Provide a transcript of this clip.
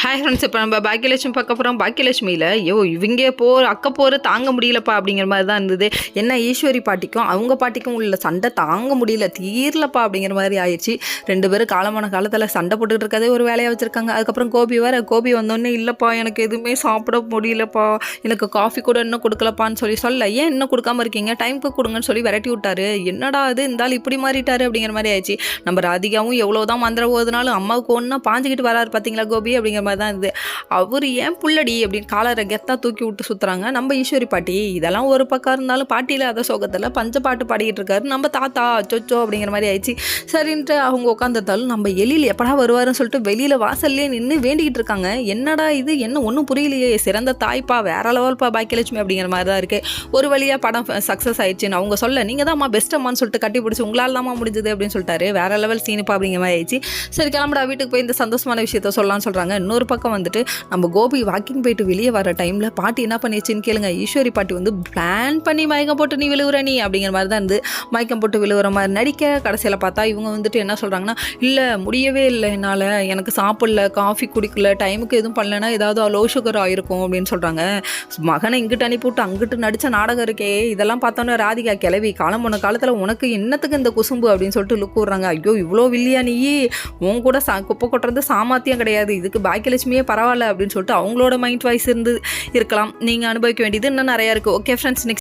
Hi friends, இப்போ நம்ம பாக்கியலட்சுமி பார்க்க போகிறோம். பாக்கியலட்சுமியில் இவங்க அக்க போகிற தாங்க முடியலப்பா அப்படிங்கிற மாதிரி தான் இருந்தது. என்ன ஈஸ்வரி பாட்டிக்கும் அவங்க பாட்டிக்கும் உள்ள சண்டை தாங்க முடியல, தீரலப்பா அப்படிங்கிற மாதிரி ஆயிடுச்சு. 2 பேரும் காலமான காலத்தில் சண்டை போட்டுக்கிட்டு இருக்கதே ஒரு வேலையாக வச்சுருக்காங்க. அதுக்கப்புறம் கோபி வந்தோடனே இல்லைப்பா எனக்கு எதுவுமே சாப்பிட முடியலப்பா, எனக்கு காஃபி கூட இன்னும் கொடுக்கலப்பான்னு சொல்ல ஏன் இன்னும் கொடுக்காம இருக்கீங்க, டைமுக்கு கொடுங்கன்னு சொல்லி விரட்டி விட்டாரு. என்னடா அது இருந்தாலும் இப்படி மாறிட்டாரு அப்படிங்கிற மாதிரி ஆயிடுச்சு. நம்ம ராதிகாவும் எவ்வளோதான் மந்திரம் போதுனாலும் அம்மாவுக்கு ஒன்றா பாஞ்சிக்கிட்டு வராரு பார்த்தீங்களா கோபி அப்படிங்கிற மாதிரி தான் இருந்தது. அவர் ஏன் புள்ளடி அப்படின்னு காலரை கெத்தா தூக்கி விட்டு சுற்றுறாங்க நம்ம ஈஸ்வரி பாட்டி. இதெல்லாம் ஒரு பக்கம் இருந்தாலும் பாட்டியில் அதை சோகத்தில் பஞ்ச பாட்டு பாடிக்கிட்டு இருக்காரு நம்ம தாத்தா. சொச்சோ அப்படிங்கிற மாதிரி ஆயிடுச்சு. சரின்ட்டு அவங்க உட்காந்துருந்தாலும் நம்ம எலியில் எப்படா வருவாருன்னு சொல்லிட்டு வெளியில் வாசல்லே நின்று வேண்டிக்கிட்டு இருக்காங்க. என்னடா இது, என்ன ஒன்றும் புரியலையே, சிறந்த தாய்ப்பா, வேற லெவல்ப்பா பாக்கியலட்சுமி அப்படிங்கிற மாதிரி தான் இருக்குது. ஒரு வழியாக படம் சக்ஸஸ் ஆயிடுச்சுன்னு அவங்க சொல்ல, நீங்கள் தான் அம்மா பெஸ்ட் அம்மான்னு சொல்லிட்டு கட்டி பிடிச்சி உங்களால் தான்மா முடிஞ்சது அப்படின்னு சொல்லிட்டாரு. வேற லெவல் சீனுப்பா அப்படிங்கிற மாதிரி ஆயிடுச்சு. சரி கிளம்புடா வீட்டுக்கு போய் இந்த சந்தோஷமான விஷயத்த சொல்லலாம்னு சொல்கிறாங்க. இன்னொரு பக்கம் வந்துட்டு நம்ம கோபி வாக்கிங் போயிட்டு வெளியே வர டைமில் பாட்டி என்ன பண்ணிடுச்சுன்னு கேளுங்க. ஈஸ்வரி பாட்டி வந்து பிளான் பண்ணி மயக்கம் போட்டு நீ விழுவுற நீ அப்படிங்கிற மாதிரி தான் இருந்து மயக்கம் போட்டு விழுவுற மாதிரி நடிக்க, கடைசியில் பார்த்தா இவங்க வந்துட்டு என்ன சொல்கிறாங்கன்னா, இல்லை முடியவே இல்லை என்னால், எனக்கு சாப்பிடல, காஃபி குடிக்கல, டைமுக்கு எதுவும் பண்ணலைன்னா ஏதாவது லோ சுகர் ஆகிருக்கும் அப்படின்னு சொல்கிறாங்க. மகனை இங்கிட்டு அனுப்பிவிட்டு அங்கிட்டு நடித்த நாடகம் இருக்கே, இதெல்லாம் பார்த்தோன்னே ராதிகா கிளவி காலம் போன காலத்தில் உனக்கு என்னத்துக்கு இந்த குசும்பு அப்படின்னு சொல்லிட்டு லுக் விட்றாங்க. ஐயோ இவ்வளோ வில்லியா நீ, உன் கூட குப்பை கொட்டுறது சாமர்த்தியம் கிடையாது, இதுக்கு பாக்கியலட்சுமியே பரவாயில்ல அப்படின்னு சொல்லிட்டு அவங்களோட மைண்ட் வாய்ஸ் இருக்கலாம். நீங்கள் அனுபவிக்க வேண்டியது இன்னும் நிறையா இருக்குது. Okay friends, next